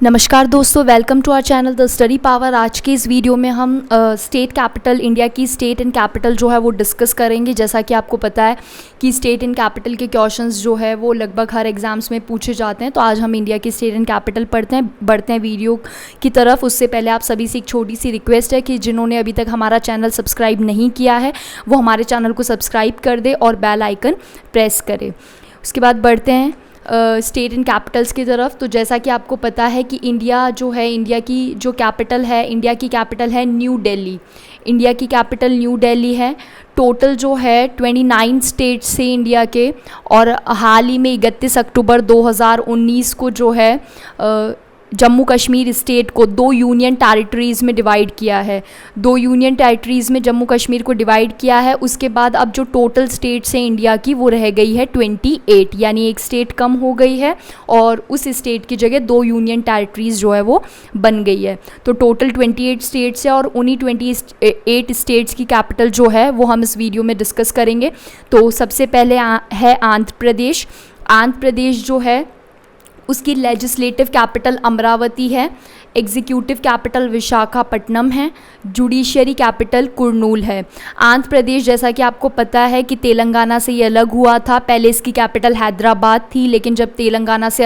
नमस्कार दोस्तों, welcome to our channel the study power. आज के इस वीडियो में हम स्टेट कैपिटल, इंडिया की स्टेट एंड कैपिटल जो है वो डिस्कस करेंगे। जैसा कि आपको पता है कि स्टेट एंड कैपिटल के क्वेश्चंस जो है वो लगभग हर एग्जाम्स में पूछे जाते हैं। तो आज हम इंडिया की स्टेट एंड कैपिटल बढ़ते हैं वीडियो की तरफ। उससे पहले आप सभी से एक छोटी सी रिक्वेस्ट है कि जिन्होंने अभी तक हमारा चैनल सब्सक्राइब नहीं किया है वो हमारे चैनल को सब्सक्राइब कर दे और बेल आइकन प्रेस करे। उसके बाद बढ़ते हैं स्टेट एंड कैपिटल्स की तरफ। तो जैसा कि आपको पता है कि इंडिया जो है, इंडिया की जो कैपिटल है, इंडिया की कैपिटल है न्यू दिल्ली। इंडिया की कैपिटल न्यू दिल्ली है। टोटल जो है 29 स्टेट से इंडिया के, और हाल ही में 31 अक्टूबर 2019 को जो है जम्मू कश्मीर स्टेट को 2 यूनियन टेरिटरीज़ में डिवाइड किया है। 2 यूनियन टेरिटरीज़ में जम्मू कश्मीर को डिवाइड किया है। उसके बाद अब जो टोटल स्टेट्स हैं इंडिया की वो रह गई है 28, यानी एक स्टेट कम हो गई है और उस स्टेट की जगह 2 यूनियन टेरिटरीज़ जो है वो बन गई है। तो टोटल 28 स्टेट्स है और उन्हीं 28 स्टेट्स की कैपिटल जो है वो हम इस वीडियो में डिस्कस करेंगे। तो सबसे पहले है आंध्र प्रदेश। आंध्र प्रदेश जो है उसकी लेजिस्लेटिव कैपिटल अमरावती है, एग्जीक्यूटिव कैपिटल विशाखापट्टनम है, जुडिशियरी कैपिटल कुर्नूल है। आंध्र प्रदेश, जैसा कि आपको पता है कि तेलंगाना से ये अलग हुआ था। पहले इसकी कैपिटल हैदराबाद थी, लेकिन जब तेलंगाना से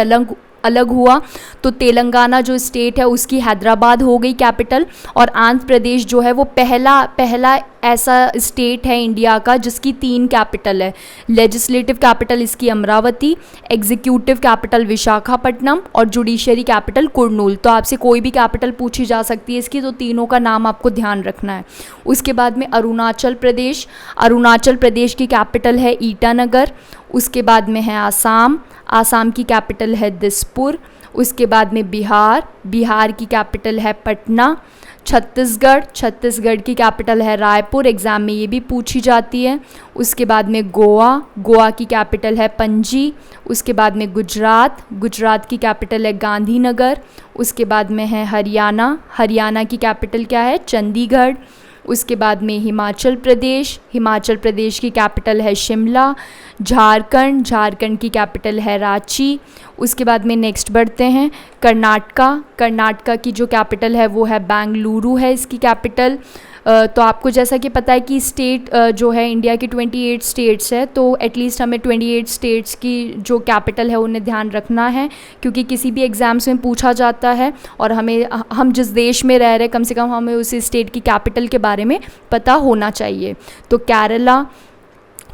अलग हुआ तो तेलंगाना जो स्टेट है उसकी हैदराबाद हो गई कैपिटल। और आंध्र प्रदेश जो है वो पहला ऐसा स्टेट है इंडिया का जिसकी 3 कैपिटल है। लेजिस्लेटिव कैपिटल इसकी अमरावती, एग्जीक्यूटिव कैपिटल विशाखापट्टनम और जुडिशियरी कैपिटल कुर्नूल। तो आपसे कोई भी कैपिटल पूछी जा सकती है इसकी, तो तीनों का नाम आपको ध्यान रखना है। उसके बाद में अरुणाचल प्रदेश। अरुणाचल प्रदेश की कैपिटल है ईटानगर। उसके बाद में है आसाम। आसाम की कैपिटल है दिसपुर। उसके बाद में बिहार की कैपिटल है पटना। छत्तीसगढ़ की कैपिटल है रायपुर, एग्ज़ाम में ये भी पूछी जाती है। उसके बाद में गोवा की कैपिटल है पणजी। उसके बाद में गुजरात की कैपिटल है गांधीनगर। उसके बाद में है हरियाणा की कैपिटल क्या है? चंडीगढ़। उसके बाद में हिमाचल प्रदेश की कैपिटल है शिमला। झारखंड की कैपिटल है रांची। उसके बाद में नेक्स्ट बढ़ते हैं कर्नाटका की जो कैपिटल है वो है बेंगलुरु है इसकी कैपिटल। तो आपको जैसा कि पता है कि स्टेट जो है इंडिया की 28 स्टेट्स है, तो एटलीस्ट हमें 28 स्टेट्स की जो कैपिटल है उन्हें ध्यान रखना है, क्योंकि किसी भी एग्ज़ाम्स में पूछा जाता है और हम जिस देश में रह रहे कम से कम हमें उस स्टेट की कैपिटल के बारे में पता होना चाहिए। तो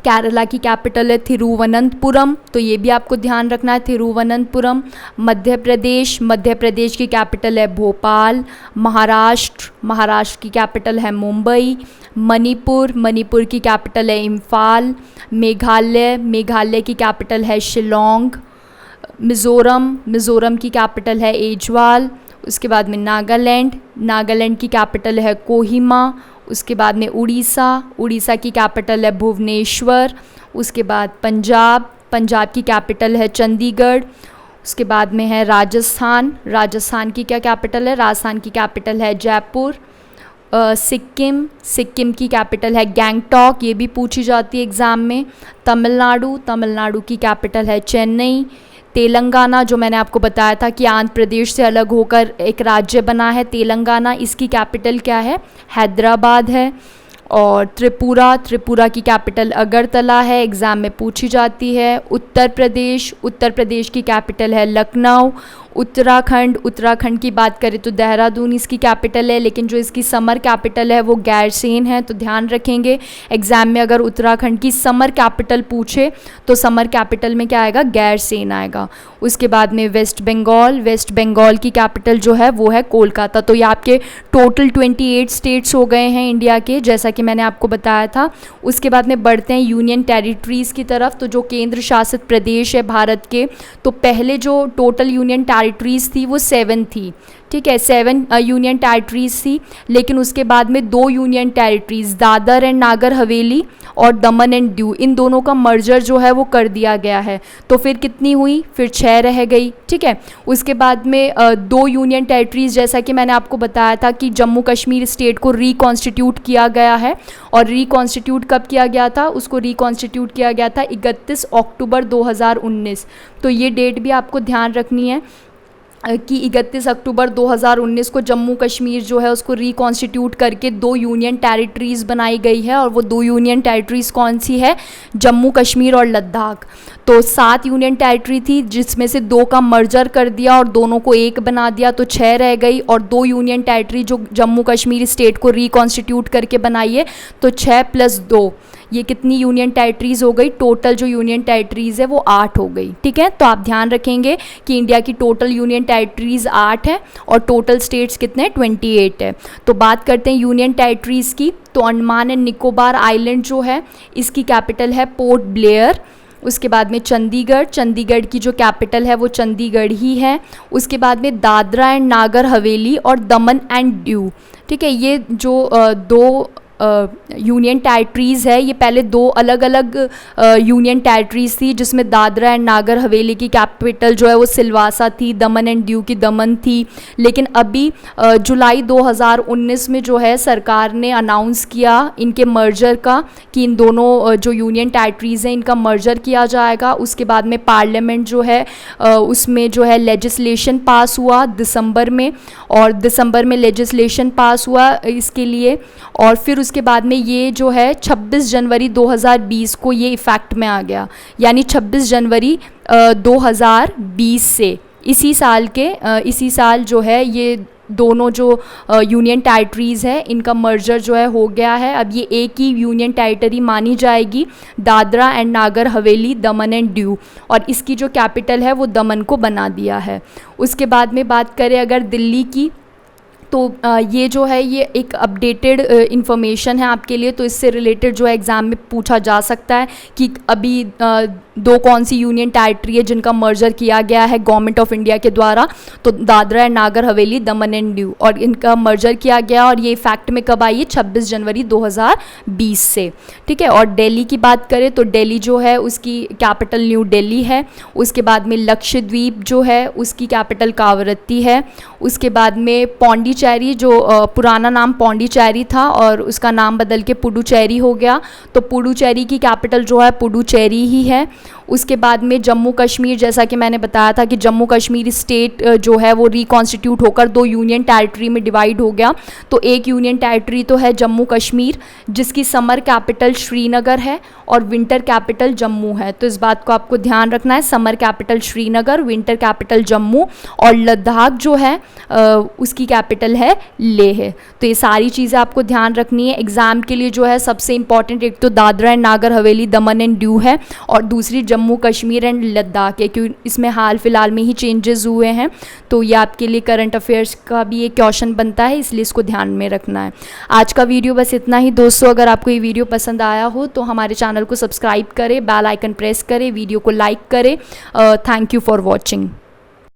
केरला की कैपिटल है थिरुवनंतपुरम, तो ये भी आपको ध्यान रखना है, थिरुवनंतपुरम। मध्य प्रदेश की कैपिटल है भोपाल। महाराष्ट्र की कैपिटल है मुंबई। मणिपुर की कैपिटल है इम्फाल। मेघालय की कैपिटल है शिलोंग। मिज़ोरम की कैपिटल है एजवाल। उसके बाद में नागालैंड की कैपिटल है कोहिमा। उसके बाद में उड़ीसा की कैपिटल है भुवनेश्वर। उसके बाद पंजाब की कैपिटल है चंडीगढ़। उसके बाद में है राजस्थान की क्या कैपिटल है? राजस्थान की कैपिटल है जयपुर। सिक्किम की कैपिटल है गैंगटॉक, ये भी पूछी जाती है एग्ज़ाम में। तमिलनाडु की कैपिटल है चेन्नई। तेलंगाना, जो मैंने आपको बताया था कि आंध्र प्रदेश से अलग होकर एक राज्य बना है तेलंगाना, इसकी कैपिटल क्या है? हैदराबाद है। और त्रिपुरा की कैपिटल अगरतला है, एग्ज़ाम में पूछी जाती है। उत्तर प्रदेश की कैपिटल है लखनऊ। उत्तराखंड की बात करें तो देहरादून इसकी कैपिटल है, लेकिन जो इसकी समर कैपिटल है वो गैरसेन है, तो ध्यान रखेंगे एग्ज़ाम में अगर उत्तराखंड की समर कैपिटल पूछे तो समर कैपिटल में क्या आएगा? गैरसेन आएगा। उसके बाद में वेस्ट बंगाल की कैपिटल जो है वो है कोलकाता। तो ये आपके टोटल 28 स्टेट्स हो गए हैं इंडिया के, जैसा कि मैंने आपको बताया था। उसके बाद में बढ़ते हैं यूनियन टेरिटरीज़ की तरफ। तो जो केंद्र शासित प्रदेश है भारत के, तो पहले जो टोटल यूनियन टेरिटरीज़ थी वो 7 थी, ठीक है, 7 यूनियन टेरिटरीज़ थी। लेकिन उसके बाद में 2 union territories, Dadar and Nagar Haveli और दमन एंड दीव, इन दोनों का मर्जर जो है वो कर दिया गया है। तो फिर कितनी हुई? फिर 6 रह गई, ठीक है। उसके बाद में 2 यूनियन टेरिटरीज़, जैसा कि मैंने आपको बताया था कि जम्मू कश्मीर स्टेट को रिकॉन्स्टिट्यूट किया गया है। और रिकॉन्स्टिट्यूट कब किया गया था? उसको रिकॉन्स्टिट्यूट किया गया था 31 अक्टूबर 2019। तो ये डेट भी आपको ध्यान रखनी है। कि 31 अक्टूबर 2019 को जम्मू कश्मीर जो है उसको रिकॉन्स्टिट्यूट करके 2 यूनियन टेरिटरीज़ बनाई गई है, और वो 2 यूनियन टेरिटरीज़ कौन सी है? जम्मू कश्मीर और लद्दाख। तो 7 यूनियन टेरिटरी थी, जिसमें से 2 का मर्जर कर दिया और दोनों को एक बना दिया, तो 6 रह गई। और 2 यूनियन टेरिटरी जो जम्मू कश्मीर स्टेट को रिकॉन्स्टिट्यूट करके बनाई है, तो 6 + 2 ये कितनी यूनियन टेरिटरीज़ हो गई? टोटल जो यूनियन टेरिटरीज़ है वो 8 हो गई। ठीक है, तो आप ध्यान रखेंगे कि इंडिया की टोटल यूनियन टेरिटरीज़ 8 है और टोटल स्टेट्स कितने? 28 है। तो बात करते हैं यूनियन टेरिटरीज़ की। तो अंडमान एंड निकोबार आइलैंड जो है इसकी कैपिटल है पोर्ट ब्लेयर। उसके बाद में चंडीगढ़ की जो कैपिटल है वो चंडीगढ़ ही है। उसके बाद में दादरा एंड नागर हवेली और दमन एंड दीव। ठीक है, ये जो 2 यूनियन टेरिटरीज़ है, ये पहले 2 अलग अलग यूनियन टेरिटरीज़ थी, जिसमें दादरा एंड नागर हवेली की कैपिटल जो है वो सिलवासा थी, दमन एंड दीव की दमन थी। लेकिन अभी जुलाई 2019 में जो है सरकार ने अनाउंस किया इनके मर्जर का, कि इन दोनों जो यूनियन टेरिटरीज़ हैं इनका मर्जर किया जाएगा। उसके बाद में पार्लियामेंट जो है उसमें जो है लेजिस्लेशन पास हुआ दिसंबर में, और दिसंबर में लेजिस्लेशन पास हुआ इसके लिए। और फिर उसके बाद में ये जो है 26 जनवरी 2020 को ये इफ़ेक्ट में आ गया, यानी 26 जनवरी 2020 से इसी साल जो है ये दोनों जो यूनियन टेरिटरीज़ है इनका मर्जर जो है हो गया है। अब ये एक ही यूनियन टेरिटरी मानी जाएगी, Dadra and Nagar Haveli, Daman and Diu, और इसकी जो कैपिटल है वो दमन को बना दिया है। उसके बाद में बात करें अगर दिल्ली की, तो ये जो है ये एक अपडेटेड इन्फॉर्मेशन है आपके लिए, तो इससे रिलेटेड जो है एग्ज़ाम में पूछा जा सकता है कि अभी 2 कौन सी यूनियन टेरिटरी है जिनका मर्जर किया गया है गवर्नमेंट ऑफ इंडिया के द्वारा? तो Dadra and Nagar Haveli, Daman and Diu, और इनका मर्जर किया गया, और ये इफेक्ट में कब आई है? 26 जनवरी 2020 से। ठीक है, और दिल्ली की बात करें तो दिल्ली जो है उसकी कैपिटल न्यू दिल्ली है। उसके बाद में लक्षद्वीप जो है उसकी कैपिटल कावरत्ती है। उसके बाद में पौंडीचेरी, जो पुराना नाम पौंडीचेरी था और उसका नाम बदल के पुडुचेरी हो गया, तो पुडुचेरी की कैपिटल जो है पुडुचेरी ही है। उसके बाद में जम्मू कश्मीर, जैसा कि मैंने बताया था कि जम्मू कश्मीर स्टेट जो है वो रिकॉन्स्टिट्यूट होकर 2 यूनियन टेरिटरी में डिवाइड हो गया। तो एक यूनियन टेरिटरी तो है जम्मू कश्मीर, जिसकी समर कैपिटल श्रीनगर है और विंटर कैपिटल जम्मू है। तो इस बात को आपको ध्यान रखना है, summer capital Srinagar, winter capital Jammu, और लद्दाख जो है उसकी कैपिटल है लेह है। तो ये सारी चीज़ें आपको ध्यान रखनी है। एग्ज़ाम के लिए जो है सबसे इंपॉर्टेंट एक तो Dadra and Nagar Haveli, Daman and Diu है, और दूसरी जम्मू कश्मीर एंड लद्दाख है, क्योंकि इसमें हाल फिलहाल में ही चेंजेस हुए हैं। तो ये आपके लिए करंट अफेयर्स का भी एक क्वेश्चन बनता है, इसलिए इसको ध्यान में रखना है। आज का वीडियो बस इतना ही दोस्तों। अगर आपको ये वीडियो पसंद आया हो तो हमारे चैनल को सब्सक्राइब करें, बेल आइकन प्रेस करें, वीडियो को लाइक करें। Thank you for watching.